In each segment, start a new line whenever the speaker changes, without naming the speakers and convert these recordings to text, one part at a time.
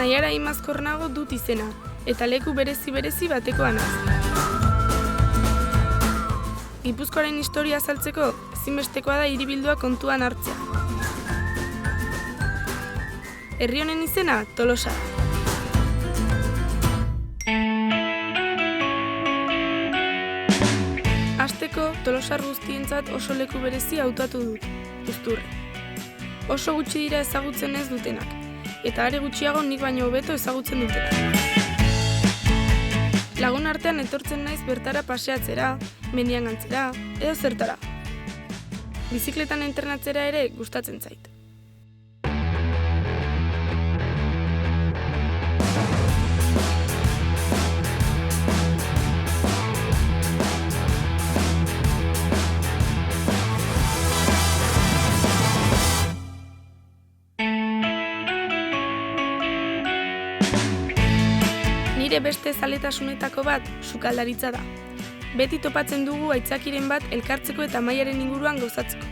Naiara Imazkornago dut izena, eta leku berezi batekoa naiz. Gipuzkoaren historia azaltzeko, ezinbestekoa da hiribildua kontuan hartzea. Herri honen izena, Tolosa. Hasteko, tolosar guztientzat oso leku berezi hautatu dut, Uzturre. Oso gutxi dira ezagutzen ez dutenak, eta are gutxiago nik baino hobeto ezagutzen dutenak. Lagun artean etortzen naiz bertara paseatzera, mendian gantzera, edo zertara. Bizikletan entrenatzera ere gustatzen zait. Nire beste zaletasunetako bat sukaldaritza da. Beti topatzen dugu aitzakiren bat elkartzeko eta mailaren inguruan gauzatzeko.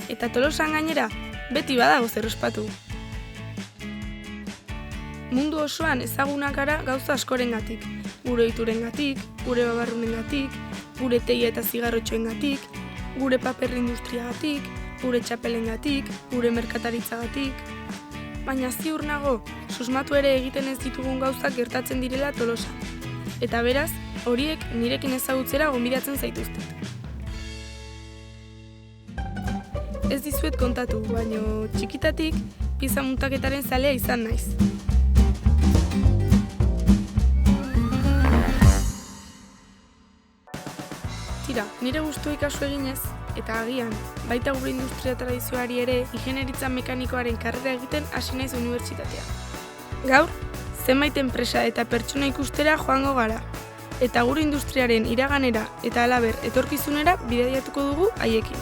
Eta Tolosan gainera, beti badago zer ospatu. Mundu osoan ezagunak gara gauza askorengatik. Gure ohiturengatik, gure babarrunengatik, gure teia eta zigarrotxoengatik, gure paper industriagatik, gure txapelengatik, gure merkataritzagatik. Baina ziur nago, susmatu ere egiten ez ditugun gauzak gertatzen direla Tolosan. Eta beraz, horiek nirekin ezagutzera gonbidatzen zaituztet. Ez dizuet kontatu, baino txikitatik piza muntaketaren zalea izan naiz. Tira, nire gustua kasu eginez, eta agian, baita gure industria tradizioari ere ingeniaritza mekanikoaren karrera egiten hasi naiz unibertsitatea. Gaur, zenbait enpresa eta pertsona ikustera joango gara, eta gure industriaren iraganera eta halaber etorkizunera bidaiatuko dugu haiekin.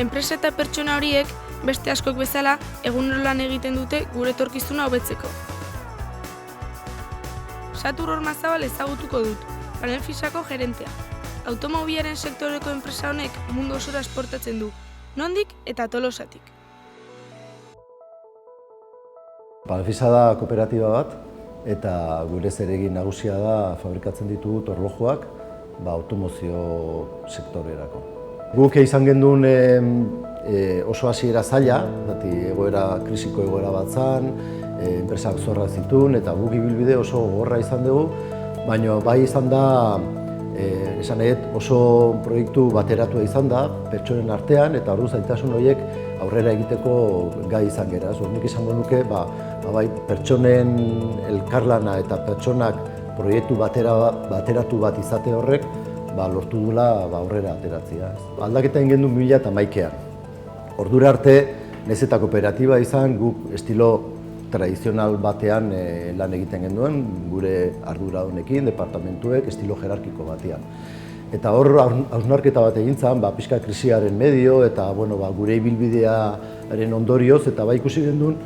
Enpresa eta pertsona horiek beste askok bezala egunero lan egiten dute gure etorkizuna hobetzeko. Satur Ormazabal ezagutuko dut, Panelfisako gerentea. Automobilaren sektoreko enpresa honek mundu osora esportatzen du, nondik eta Tolosatik.
Panelfisa da kooperatiba bat, eta gure zeregin nagusia da fabrikatzen ditugu erlojuak automozio sektorerako. Guk izan genduen oso hasiera zaila, krisiko egoera bat zan, enpresak zorrak zituen, eta guk ibilbide oso gogorra izan dugu, baina bai izan da esan oso proiektu bateratua izan da, pertsonen artean, eta ordu zailtasun horiek aurrera egiteko gai izan gera. Nik izango nuke, pertsonen elkarlana eta pertsonak proiektu bateratu bat izate horrek lortu dula aurrera ateratzea. Aldaketa egin genuen 2011an. Ordura arte, nahiz eta kooperatiba izan, guk estilo tradizional batean lan egiten genuen, gure arduradunekin, departamentuek, estilo jerarkiko batean. Eta hor, hausnarketa bat egin zen, pixka krisiaren medio, eta gure ibilbidearen ondorioz, eta ikusi genuen,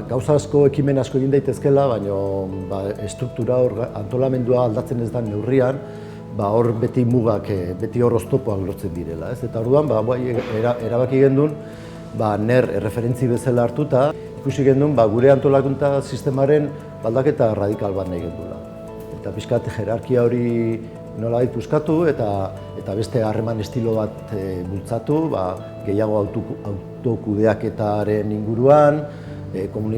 gauza asko, ekimen asko egin daitezkela, baina estruktura antolamendua aldatzen ez da neurrian, hor beti mugak, beti hor oztopoak lortzen direla. Eta orduan, erabaki genuen, NER erreferentzi bezala hartuta, ikusi genuen gure antolakuntza sistemaren aldaketa radikal bat nahi genuela. Eta pixkat jerarkia hori nolabait puskatu eta beste harreman estilo bat bultzatu, gehiago autokudeaketaren inguruan,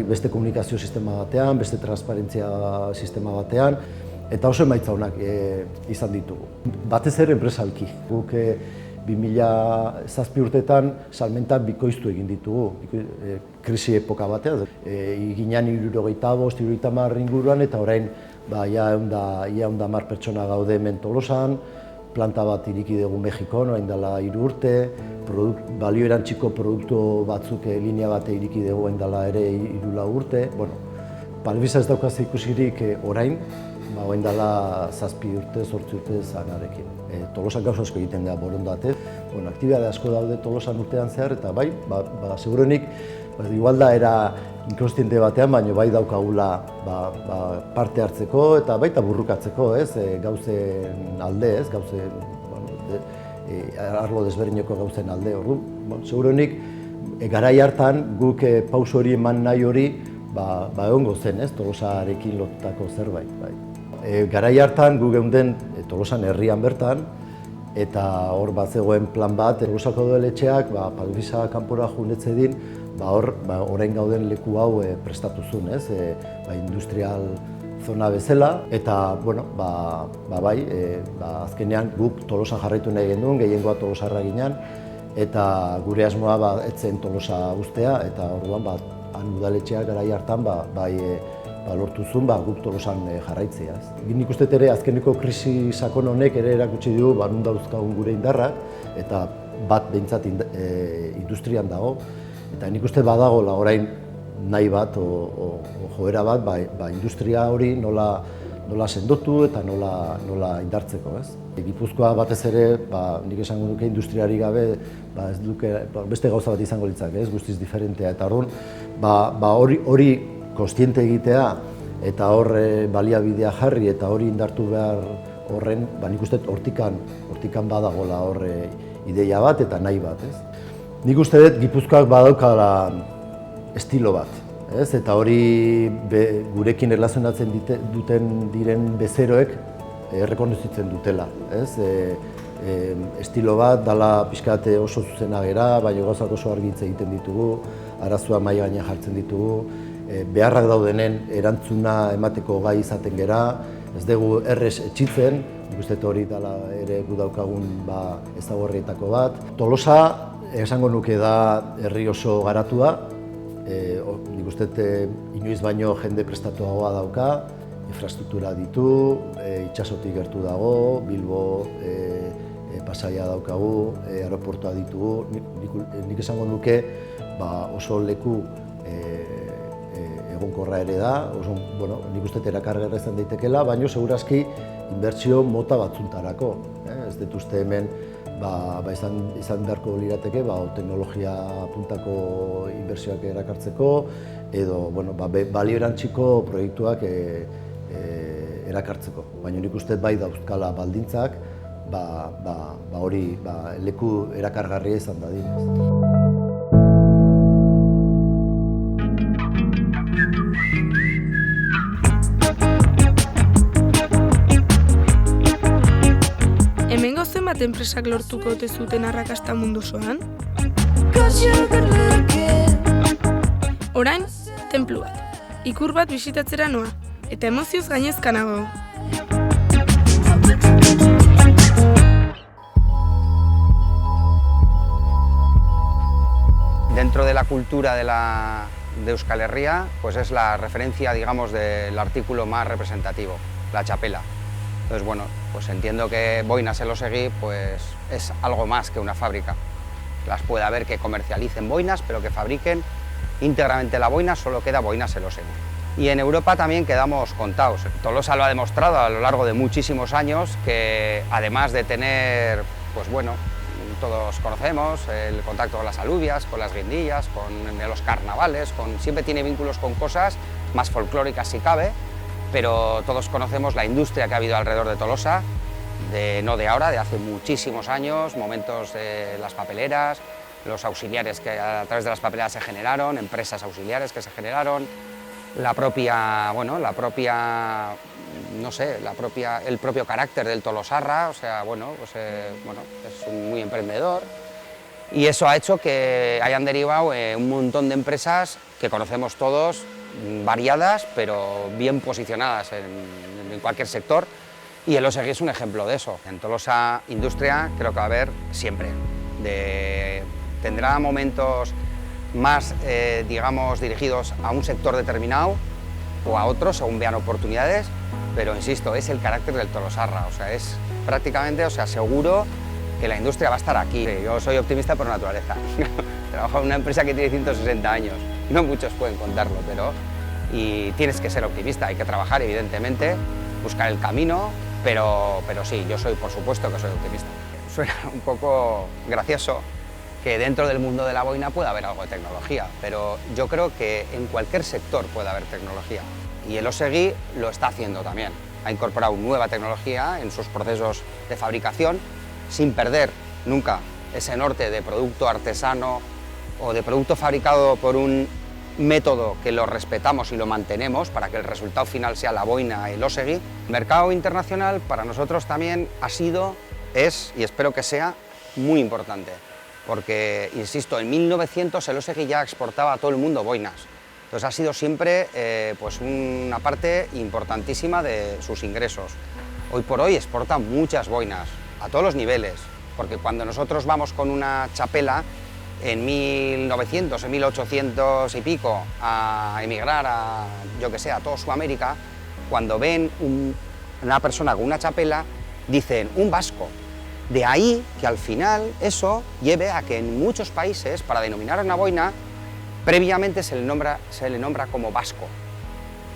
beste komunikazio sistema batean, beste transparentzia sistema batean, eta oso emaitza honak izan ditugu. Batez ere enpresalki. Guk 2007 urteetan salmentak bikoiztu egin ditugu, krisi epoka batean. Ginean 75, 70 inguruan, eta orain ia 110 pertsona gaude hemen Tolosan, planta bat iriki dugu Mexikon, orain dela 3 urte, balio erantziko produktu batzuk linea bat iriki dugu orain dela ere 3-4 urte. Panelfisa ez daukaz ikusirik orain, orain dela 7 urte, 8 urte zanarekin. Tolosan gauza asko egiten da borondatez. Aktibitate asko daude Tolosan urtean zehar, eta seguruenik, igual da era inkonstiente batean, baina bai daukagula parte hartzeko eta baita burrukatzeko, gauzen alde, arlo desberdineko gauzen alde. Seguruenik, garai hartan guk pauso hori eman nahi hori egongo zen, ez, Tolosarekin lotutako zerbait. Bai. Garai hartan gu geunden Tolosan herrian bertan, eta hor bat zegoen plan bat, Tolosako udaletxeak Parbrisa kanpora junetze din, orain gauden leku hau prestatu zuen, ez, industrial zona bezala, eta, bueno, azkenean guk Tolosa jarraitu nahi genuen, gehiengoa Tolosarra ginen, eta gure asmoa etzen Tolosa uztea, eta orduan han udaletxeak garai hartan lortu zuen guk Tolosan jarraitzea. Nik uste ere azkeneko krisi sakon honek ere erakutsi du non dauzkagun gure indarrak, eta bat behintzat industrian dago, eta nik uste badagoela orain nahi bat o joera bat industria hori nola sendotu eta nola indartzeko, ez? Gipuzkoa batez ere, nik esango nuke industriari gabe, ez duke beste gauza bat izango litzake, ez, guztiz diferentea, eta hori kontziente egitea eta hor baliabidea jarri eta hori indartu behar horren, nik uste hortikan badagoela hor ideia bat eta nahi bat, ez? Nik uste dut Gipuzkoak badaukala estilo bat, ez? Eta hori gurekin erlazionatzen diren bezeroek errekonozitzen dutela, ez? Estilo bat, dala pixkat oso zuzena gera, baina gauzak oso argi hitz egiten ditugu, arazoa mahai gainean jartzen ditugu, beharrak daudenen erantzuna emateko gai izaten gera, ez dugu errez etxitzen, nik uste hori dela ere gu daukagun ezaugarrietako bat. Tolosa, esango nuke da herri oso garatua, nik uste inoiz baino jende prestatuagoa dauka, infrastruktura ditu, itsasotik gertu dago, Bilbo pasaia daukagu, aeroportua ditugu, nik esango nuke oso leku egonkorra ere da, nik uste erakargarria izan daitekeela, baina segurazki inbertsio mota batzuntarako. Ez dut uste hemen izan beharko lirateke teknologia puntako inbertsioak erakartzeko edo balio erantziko proiektuak erakartzeko. Baina nik uste bai dauzkala baldintzak hori leku erakargarria izan dadin.
Hemengo zenbat enpresak lortuko ote zuten arrakasta mundu osoan? Orain, tenplu bat. Ikur bat bisitatzera noa, eta emozioz gainezka nago.
Dentro de la cultura de Euskal Herria, pues es la referencia, digamos, del artículo más representativo, la txapela. Entonces, bueno, pues entiendo que Boinas Elósegui pues es algo más que una fábrica. Las puede haber que comercialicen boinas, pero que fabriquen íntegramente la boina, solo queda Boinas Elósegui. Y en Europa también quedamos contados. Tolosa lo ha demostrado a lo largo de muchísimos años que además de tener, pues bueno, todos conocemos el contacto con las alubias, con las guindillas, con los carnavales, siempre tiene vínculos con cosas más folclóricas si cabe, pero todos conocemos la industria que ha habido alrededor de Tolosa, no de ahora, de hace muchísimos años, momentos de las papeleras, los auxiliares que a través de las papeleras se generaron, empresas auxiliares que se generaron, el propio carácter del tolosarra, o sea, es muy emprendedor. Y eso ha hecho que hayan derivado un montón de empresas que conocemos todos, variadas, pero bien posicionadas en cualquier sector, y Elósegui es un ejemplo de eso. En Tolosa Industria creo que va a haber siempre. Tendrá momentos más, digamos, dirigidos a un sector determinado o a otros, según vean oportunidades, pero insisto, es el carácter del tolosarra, o sea, es prácticamente, seguro que la industria va a estar aquí. Yo soy optimista por naturaleza. Trabajo en una empresa que tiene 160 años. No muchos pueden contarlo, y tienes que ser optimista, hay que trabajar, evidentemente, buscar el camino, pero sí, yo soy, por supuesto que soy optimista. Suena un poco gracioso que dentro del mundo de la boina pueda haber algo de tecnología, pero yo creo que en cualquier sector puede haber tecnología. Y Elósegui lo está haciendo también. Ha incorporado nueva tecnología en sus procesos de fabricación, sin perder nunca ese norte de producto artesano o de producto fabricado por un método que lo respetamos y lo mantenemos para que el resultado final sea la boina el osegui. El mercado internacional para nosotros también ha sido, es y espero que sea muy importante, porque, insisto, en 1900 el osegui ya exportaba a todo el mundo boinas. Entonces ha sido siempre pues una parte importantísima de sus ingresos. Hoy por hoy exporta muchas boinas, a todos los niveles, porque cuando nosotros vamos con una chapela en 1900, en 1800 y pico a emigrar a, yo que sé, a toda Sudamérica, cuando ven una persona con una chapela, dicen un vasco. De ahí que al final eso lleve a que en muchos países, para denominar una boina, previamente se le nombra como vasco.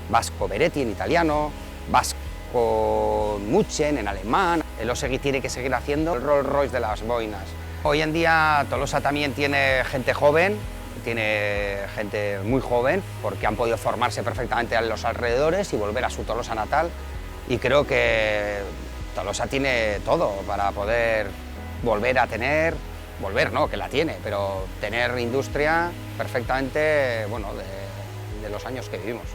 Vasco Beretti en italiano, vasco Mutchen en alemán. El osegui tiene que seguir haciendo el Rolls Royce de las boinas. Hoy en día Tolosa también tiene gente joven, tiene gente muy joven, porque han podido formarse perfectamente en los alrededores y volver a su Tolosa natal. Y creo que Tolosa tiene todo para poder volver a tener, volver no, que la tiene, pero tener industria perfectamente, bueno, de los años que vivimos.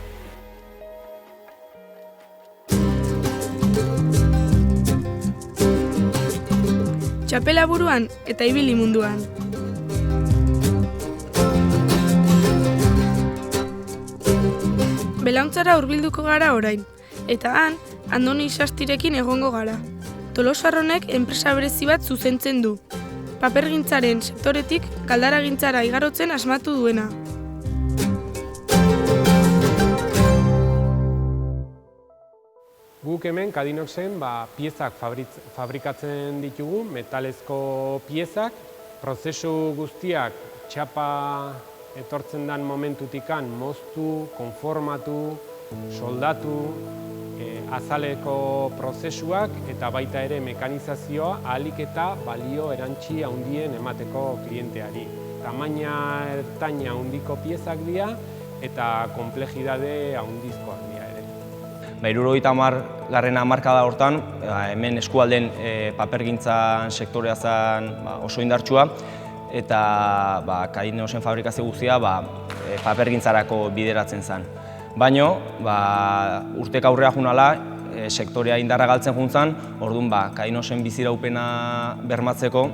Txapela buruan eta ibili munduan. Belauntzara hurbilduko gara orain, eta han, Andoni Sastirekin egongo gara. Tolosarronek enpresa berezi bat zuzentzen du. Papergintzaren sektoretik galdaragintzara igarotzen asmatu duena.
Guk hemen Kadinoxen piezak fabrikatzen ditugu, metalezko piezak, prozesu guztiak txapa etortzen den momentutikan moztu, konformatu, soldatu, azaleko prozesuak eta baita ere mekanizazioa ahalik eta balio erantsi handien emateko klienteari. Tamaina ertaina handiko piezak dira eta konplexidade handizkoak dira ere.
70. hamarkada hortan, hemen eskualden papergintzan sektorea zen oso indartsua, eta Kadinoxen fabrikazio guztia papergintzarako bideratzen zen. Baina, urtek aurrea junala, sektorea indarra galtzen juntzan, orduan Kadinoxen biziraupena bermatzeko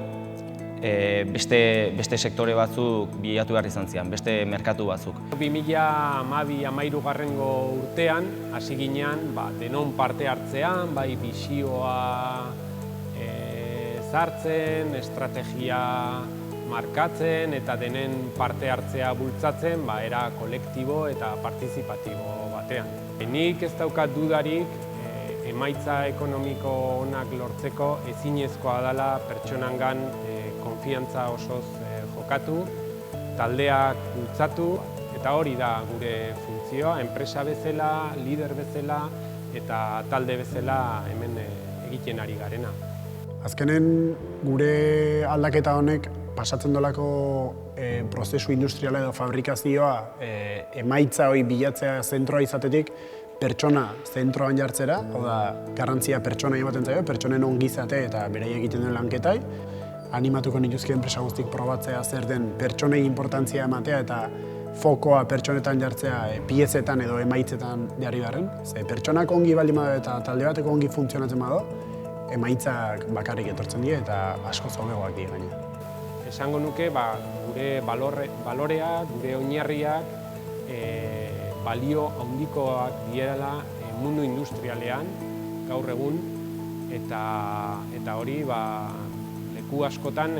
beste sektore batzuk bilatu behar izan ziren, beste merkatu batzuk.
2012-2013 urtean, hasi ginean denon parte hartzean, bai bisioa zartzen, estrategia markatzen eta denen parte hartzea bultzatzen era kolektibo eta partizipatibo batean. Nik ez daukat dudarik emaitza ekonomiko onak lortzeko ezinezkoa dela pertsonangan konfiantza osoz jokatu, taldeak bultzatu, eta hori da gure funtzioa, enpresa bezala, lider bezala eta talde bezala hemen egiten ari garena.
Azkenen gure aldaketa honek pasatzen dolako prozesu industriala edo fabrikazioa emaitza hori bilatzea zentroa izatetik pertsona zentroan jartzera, hau da, garrantzia pertsona ematen zaio, pertsonen ongizate eta beraiek egiten den lanketai. Animatuko nituzke enpresa guztik probatzea zer den pertsonei inportantzia ematea eta fokoa pertsonetan jartzea piezetan edo emaitzetan jarri beharren. Ze pertsonak ongi baldin badu eta talde bateko ongi funtzionatzen badu, emaitzak bakarrik etortzen dira eta asko hobeagoak dira gaina.
Esango nuke gure baloreak, gure oinarriak balio handikoak direla mundu industrialean gaur egun eta hori leku askotan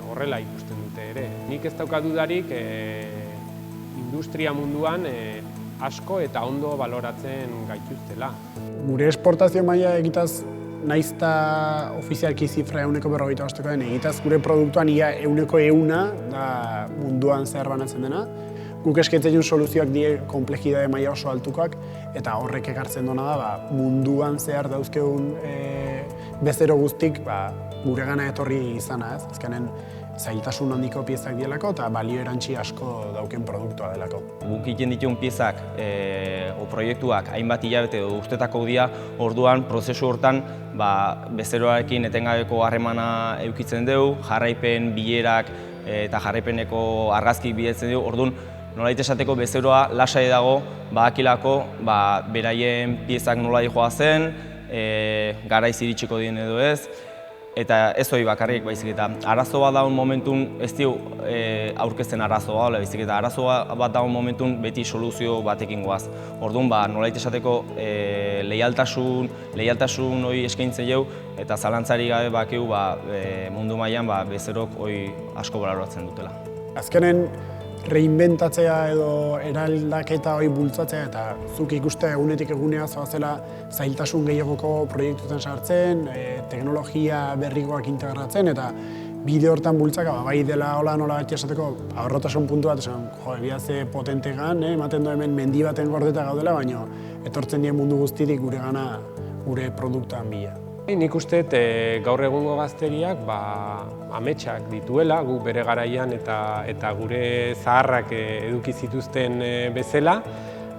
horrela ikusten dute ere. Nik ez daukat dudarik industria munduan asko eta ondo baloratzen gaituztela.
Gure esportazio maila egitaz naiz eta ofizialki zifra 1,45 den egitaz gure produktuan ia 100% da munduan zehar banatzen dena. Guk eskaintzen duen soluzioak die konplexidade maila oso altukoak eta horrek ekartzen dona da munduan zehar dauzkegun bezero guztik guregana etorri izana, ez? Azkenen zailtasun handiko piezak dielako eta balio erantsi asko dauken produktua delako.
Guk egiten ditugun piezak o proiektuak hainbat hilabete edo urtetako dira, orduan prozesu hortan bezeroarekin etengabeko harremana edukitzen dugu, jarraipen bilerak eta jarraipeneko argazki bidaltzen dugu, orduan nolait esateko bezeroa lasai dago, badakilako beraien piezak nola joa zen, garaiz iritsiko dien edo ez, eta ez hori bakarrik baizik eta arazo bat daun momentun ez dio aurkezten arazo bat, baizik eta arazo bat daun momentun beti soluzio batekin goaz. Orduan, nolait esateko leialtasun hori eskaintzen jau, eta zalantzari gabe bakiu mundu mailan bezerok hori asko baloratzen dutela.
Azkenen, reinventatzea edo eraldaketa hori bultzatzea eta zuk ikuste egunetik egunea zoazela zailtasun gehiagoko proiektuetan sartzen, teknologia berrikoak integratzen eta bide hortan bultzaka bai dela hola nola bat esateko ahorrotasun puntu bat, esan, bihaze potentegan, ematen du hemen mendi baten gordeta gaudela, baina etortzen dien mundu guztitik gure gana gure produktuan bila.
Nik uste gaur egungo gazteriak ametsak dituela, guk bere garaian eta gure zaharrak eduki zituzten bezala.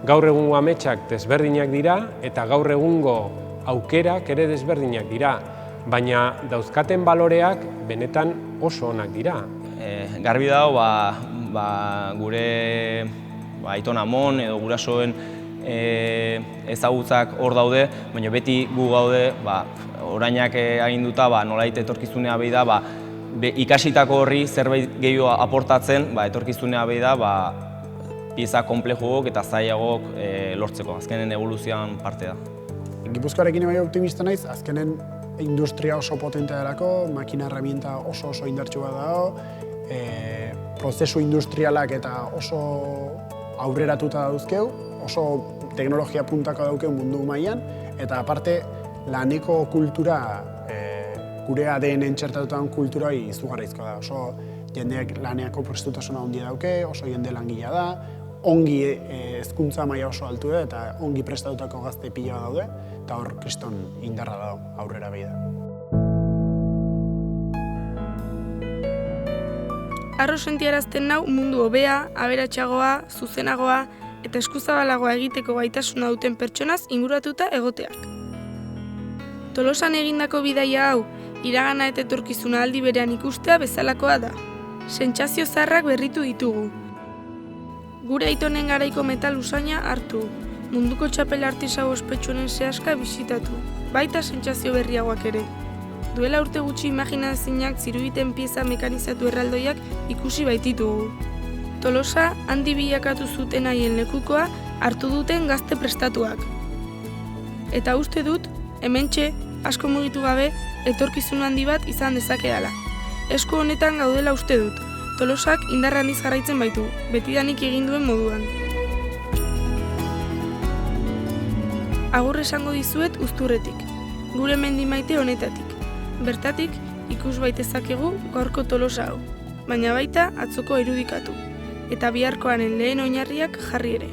Gaur egungo ametsak desberdinak dira eta gaur egungo aukerak ere desberdinak dira, baina dauzkaten baloreak benetan oso onak dira.
Garbi dago gure aiton amon edo gurasoen ezagutzak hor daude, baina beti gu gaude orainak aginduta nolait etorkizunea behi da, ikasitako horri zerbait gehiago aportatzen, etorkizunea behi da pieza komplexuok eta zailagoak lortzeko, azkenen evoluzioan parte da.
Gipuzkoarekin bai optimista naiz, azkenen industria oso potentea delako, makina herramienta oso indartsua dago, prozesu industrialak eta oso aurreratuta dauzkeu, oso teknologia puntako daukeu mundu mailan, eta aparte laneko kultura, gure ADN-en txertatutan kultura izugarrizkoa da. Oso jendeak laneako prestutasuna handia dauke, oso jende langilea da, ongi hezkuntza maila oso altu da, eta ongi prestatutako gazte pila daude, eta hor kriston indarra da aurrera behi da.
Harro sentiarazten nau mundu hobea, aberatsagoa, zuzenagoa eta eskuzabalagoa egiteko gaitasuna duten pertsonaz inguratuta egoteak. Tolosan egindako bidaia hau, iragana eta etorkizuna aldi berean ikustea bezalakoa da. Sentsazio zaharrak berritu ditugu. Gure aitonen garaiko metal usaina hartu, munduko txapel artisau ospetsuenen sehaska bisitatu, baita sentsazio berriagoak ere. Duela urte gutxi imaginaezinak ziruditen pieza mekanizatu erraldoiak ikusi baititugu. Tolosa handi bilakatu zuten haien lekukoa hartu duten gazte prestatuak. Eta uste dut, hementxe, asko mugitu gabe, etorkizun handi bat izan dezakedala. Esku honetan gaudela uste dut, Tolosak indar handiz jarraitzen baitu, betidanik egin duen moduan. Agur esango dizuet Uzturretik, gure mendi maite honetatik. Bertatik, ikus baitezakegu gaurko Tolosa hau, baina baita atzoko irudikatu, eta biharkoaren lehen oinarriak jarri ere.